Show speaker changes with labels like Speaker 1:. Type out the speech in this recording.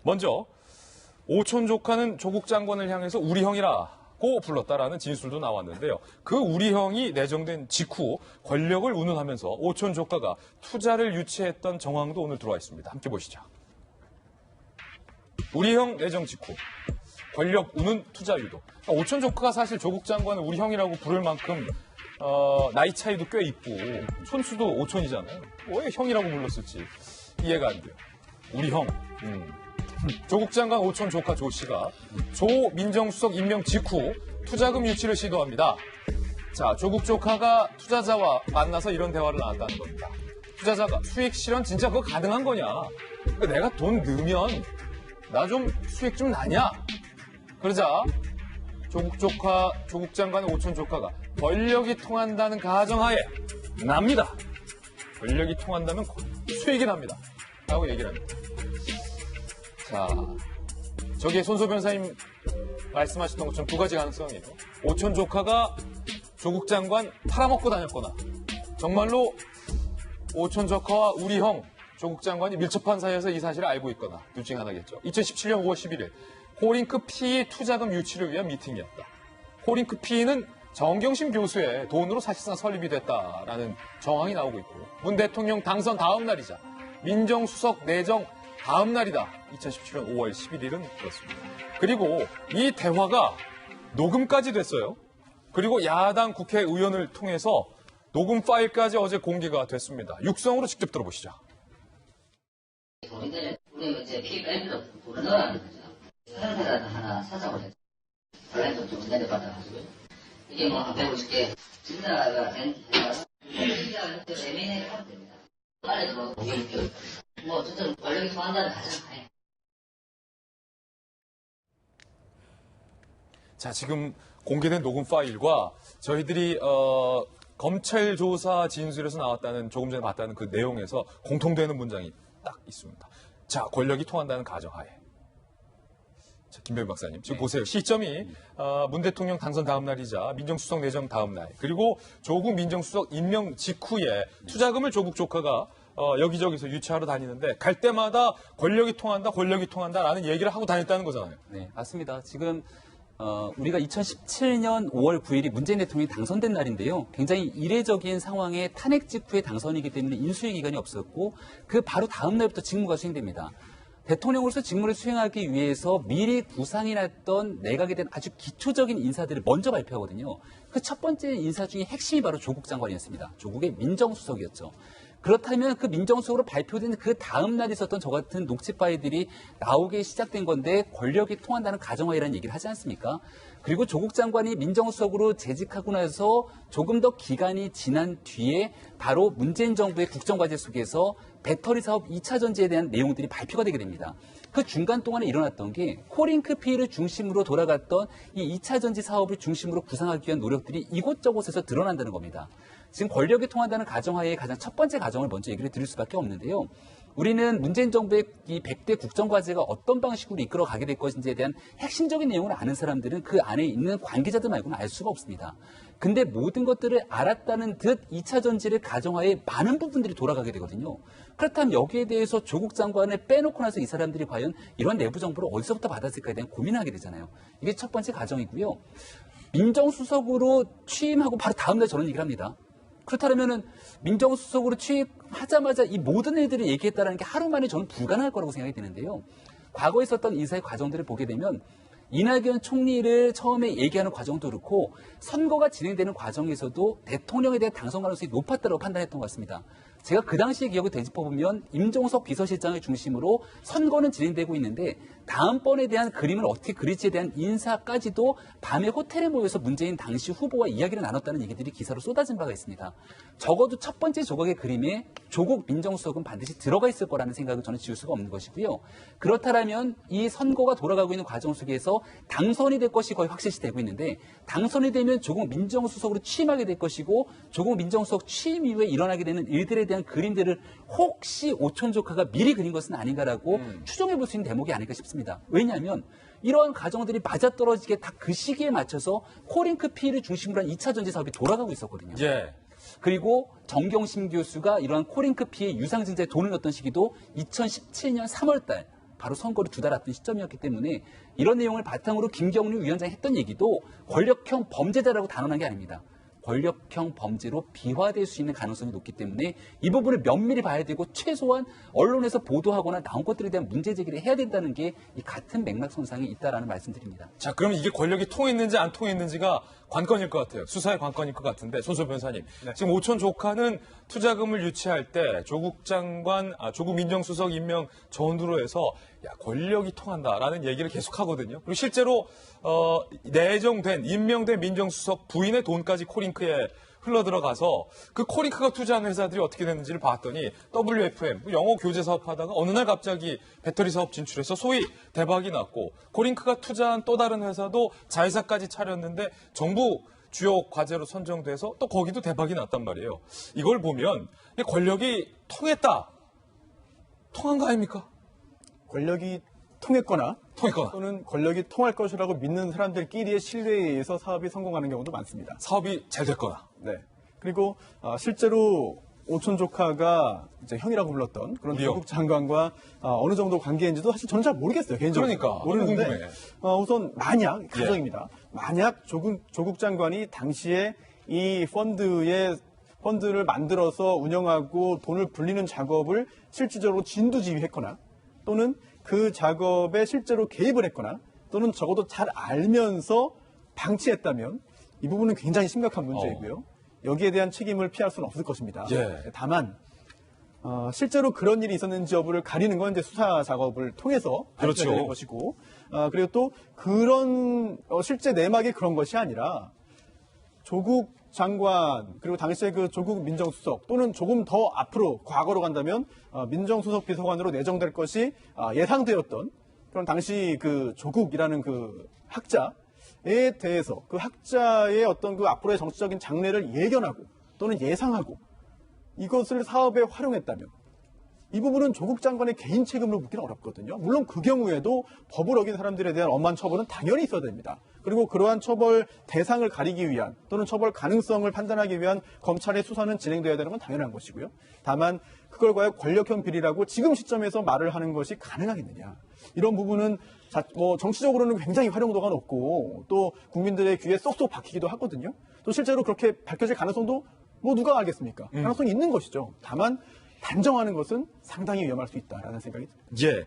Speaker 1: 먼저 오촌 조카는 조국 장관을 향해서 우리 형이라고 불렀다라는 진술도 나왔는데요. 그 우리 형이 내정된 직후 권력을 운운하면서 오촌 조카가 투자를 유치했던 정황도 오늘 들어와 있습니다. 함께 보시죠. 우리 형 내정 직후 권력 운운 투자 유도. 오촌 조카가 사실 조국 장관을 우리 형이라고 부를 만큼 나이 차이도 꽤 있고 손수도 오촌이잖아요. 왜 형이라고 불렀을지 이해가 안 돼요. 우리 형. 조국 장관 오촌 조카 조 씨가 조 민정수석 임명 직후 투자금 유치를 시도합니다. 자, 조국 조카가 투자자와 만나서 이런 대화를 나눴다는 겁니다. 투자자가 수익 실현 진짜 그거 가능한 거냐? 내가 돈 넣으면 나 좀 수익 좀 나냐? 그러자 조국 장관의 오촌 조카가 권력이 통한다는 가정하에 납니다. 권력이 통한다면 수익이 납니다. 라고 얘기를 합니다. 자, 저기 손소 변사님 말씀하셨던 것처럼 두 가지 가능성이에요. 오촌 조카가 조국 장관 팔아먹고 다녔거나 정말로 오촌 조카와 우리 형 조국 장관이 밀접한 사이에서 이 사실을 알고 있거나 둘 중에 하나겠죠. 2017년 5월 11일 코링크 PE 투자금 유치를 위한 미팅이었다. 코링크 PE는 정경심 교수의 돈으로 사실상 설립이 됐다라는 정황이 나오고 있고 문 대통령 당선 다음 날이자 민정수석 내정 다음 날이다. 2017년 5월 11일은 그렇습니다. 그리고 이 대화가 녹음까지 됐어요. 그리고 야당 국회의원을 통해서 녹음 파일까지 어제 공개가 됐습니다. 육성으로 직접 들어보시죠.
Speaker 2: 우리는 이제 피 뺄 필요 없고 돈을 넣으라는 거죠. 사람들 하나 사자고 했죠. 원래도 좀 내려받아가지고 이게 뭐 한 150개 진짜가 된 시작을 해서 M&A를 하면 됩니다. 빨리 뭐 공개를 필요 없고 뭐 어쨌든 권력이 통한다는 가정하에.
Speaker 1: 자, 지금 공개된 녹음 파일과 저희들이 검찰 조사 진술에서 나왔다는 조금 전에 봤다는 그 내용에서 공통되는 문장이 딱 있습니다. 자, 권력이 통한다는 가정하에. 자, 김병민 박사님, 지금 보세요. 시점이 문 대통령 당선 다음 날이자 민정수석 내정 다음 날, 그리고 조국 민정수석 임명 직후에 투자금을 조국 조카가 여기저기서 유치하러 다니는데 갈 때마다 권력이 통한다라는 얘기를 하고 다녔다는 거잖아요.
Speaker 3: 네, 맞습니다. 지금 우리가 2017년 5월 9일이 문재인 대통령이 당선된 날인데요. 굉장히 이례적인 상황에 탄핵 직후에 당선이기 때문에 인수위 기간이 없었고 그 바로 다음 날부터 직무가 수행됩니다. 대통령으로서 직무를 수행하기 위해서 미리 구상이 났던 내각에 대한 아주 기초적인 인사들을 먼저 발표하거든요. 그 첫 번째 인사 중에 핵심이 바로 조국 장관이었습니다. 조국의 민정수석이었죠. 그렇다면 그 민정수석으로 발표된 그 다음 날 있었던 저 같은 녹취 파일들이 나오기 시작된 건데 권력이 통한다는 가정하에라는 얘기를 하지 않습니까? 그리고 조국 장관이 민정수석으로 재직하고 나서 조금 더 기간이 지난 뒤에 바로 문재인 정부의 국정과제 속에서 배터리 사업 2차 전지에 대한 내용들이 발표가 되게 됩니다. 그 중간 동안에 일어났던 게 코링크 PE를 중심으로 돌아갔던 이 2차 전지 사업을 중심으로 구상하기 위한 노력들이 이곳저곳에서 드러난다는 겁니다. 지금 권력이 통한다는 가정하에 가장 첫 번째 가정을 먼저 얘기를 드릴 수밖에 없는데요. 우리는 문재인 정부의 이 100대 국정과제가 어떤 방식으로 이끌어가게 될 것인지에 대한 핵심적인 내용을 아는 사람들은 그 안에 있는 관계자들 말고는 알 수가 없습니다. 근데 모든 것들을 알았다는 듯 2차 전지를 가정하에 많은 부분들이 돌아가게 되거든요. 그렇다면 여기에 대해서 조국 장관을 빼놓고 나서 이 사람들이 과연 이런 내부 정보를 어디서부터 받았을까에 대한 고민을 하게 되잖아요. 이게 첫 번째 가정이고요. 민정수석으로 취임하고 바로 다음 날 저런 얘기를 합니다. 그렇다면은 민정수석으로 취임하자마자 이 모든 일들을 얘기했다는 게 하루 만에 저는 불가능할 거라고 생각이 드는데요. 과거에 있었던 인사의 과정들을 보게 되면 이낙연 총리를 처음에 얘기하는 과정도 그렇고 선거가 진행되는 과정에서도 대통령에 대한 당선 가능성이 높았다고 판단했던 것 같습니다. 제가 그 당시의 기억을 되짚어보면 임종석 비서실장을 중심으로 선거는 진행되고 있는데 다음번에 대한 그림을 어떻게 그릴지에 대한 인사까지도 밤에 호텔에 모여서 문재인 당시 후보와 이야기를 나눴다는 얘기들이 기사로 쏟아진 바가 있습니다. 적어도 첫 번째 조각의 그림에 조국 민정수석은 반드시 들어가 있을 거라는 생각을 저는 지울 수가 없는 것이고요. 그렇다면 이 선거가 돌아가고 있는 과정 속에서 당선이 될 것이 거의 확실시 되고 있는데 당선이 되면 조국 민정수석으로 취임하게 될 것이고 조국 민정수석 취임 이후에 일어나게 되는 일들에 대한 그림들을 혹시 오촌 조카가 미리 그린 것은 아닌가라고 추정해 볼 수 있는 대목이 아닐까 싶습니다. 왜냐하면 이러한 과정들이 맞아떨어지게 다 그 시기에 맞춰서 코링크 PE를 중심으로 한 2차 전지 사업이 돌아가고 있었거든요.
Speaker 1: 예.
Speaker 3: 그리고 정경심 교수가 이러한 코링크 PE 유상증자에 돈을 넣었던 시기도 2017년 3월 달 바로 선거를 두 달 앞둔 시점이었기 때문에 이런 내용을 바탕으로 김경률 위원장이 했던 얘기도 권력형 범죄자라고 단언한 게 아닙니다. 권력형 범죄로 비화될 수 있는 가능성이 높기 때문에 이 부분을 면밀히 봐야 되고 최소한 언론에서 보도하거나 나온 것들에 대한 문제 제기를 해야 된다는 게 이 같은 맥락선상에 있다라는 말씀드립니다.
Speaker 1: 자, 그럼 이게 권력이 통했는지 안 통했는지가 관건일 것 같아요. 수사의 관건일 것 같은데, 손소 변호사님. 지금 오촌 조카는 투자금을 유치할 때 조국 장관, 조국 민정수석 임명 전후로 해서 야, 권력이 통한다라는 얘기를 계속 하거든요. 그리고 실제로 임명된 민정수석 부인의 돈까지 코링크에 흘러들어가서 그 코링크가 투자한 회사들이 어떻게 됐는지를 봤더니 WFM, 영어 교재 사업하다가 어느 날 갑자기 배터리 사업 진출해서 소위 대박이 났고, 코링크가 투자한 또 다른 회사도 자회사까지 차렸는데 정부 주요 과제로 선정돼서 또 거기도 대박이 났단 말이에요. 이걸 보면 권력이 통했다. 통한 거 아닙니까?
Speaker 4: 권력이 통했거나
Speaker 1: 통했거나.
Speaker 4: 또는 권력이 통할 것이라고 믿는 사람들끼리의 신뢰에 의해서 사업이 성공하는 경우도 많습니다.
Speaker 1: 사업이 잘 됐거나.
Speaker 4: 네. 그리고 실제로 오촌 조카가 이제 형이라고 불렀던 그런
Speaker 1: 우리요.
Speaker 4: 조국 장관과 어느 정도 관계인지도 사실 저는 잘 모르겠어요. 개인적으로.
Speaker 1: 그러니까,
Speaker 4: 모르는데
Speaker 1: 궁금해.
Speaker 4: 우선 만약 가정입니다. 만약 조국 장관이 당시에 이 펀드를 만들어서 운영하고 돈을 불리는 작업을 실질적으로 진두지휘했거나 또는 그 작업에 실제로 개입을 했거나 또는 적어도 잘 알면서 방치했다면 이 부분은 굉장히 심각한 문제이고요. 여기에 대한 책임을 피할 수는 없을 것입니다.
Speaker 1: 예.
Speaker 4: 다만 실제로 그런 일이 있었는지 여부를 가리는 건 이제 수사 작업을 통해서
Speaker 1: 그렇죠.
Speaker 4: 밝혀야 되는 것이고 그리고 또 그런 실제 내막이 그런 것이 아니라 조국 장관 그리고 당시에 그 조국 민정수석 또는 조금 더 앞으로 과거로 간다면 민정수석 비서관으로 내정될 것이 예상되었던 그런 당시 그 조국이라는 그 학자에 대해서 그 학자의 어떤 그 앞으로의 정치적인 장래를 예견하고 또는 예상하고 이것을 사업에 활용했다면 이 부분은 조국 장관의 개인 책임으로 묻기는 어렵거든요. 물론 그 경우에도 법을 어긴 사람들에 대한 엄한 처벌은 당연히 있어야 됩니다. 그리고 그러한 처벌 대상을 가리기 위한 또는 처벌 가능성을 판단하기 위한 검찰의 수사는 진행돼야 되는 건 당연한 것이고요. 다만 그걸 과연 권력형 비리라고 지금 시점에서 말을 하는 것이 가능하겠느냐. 이런 부분은 정치적으로는 굉장히 활용도가 높고 또 국민들의 귀에 쏙쏙 박히기도 하거든요. 또 실제로 그렇게 밝혀질 가능성도 누가 알겠습니까? 가능성이 있는 것이죠. 다만 단정하는 것은 상당히 위험할 수 있다라는 생각이 듭니다.
Speaker 1: 예.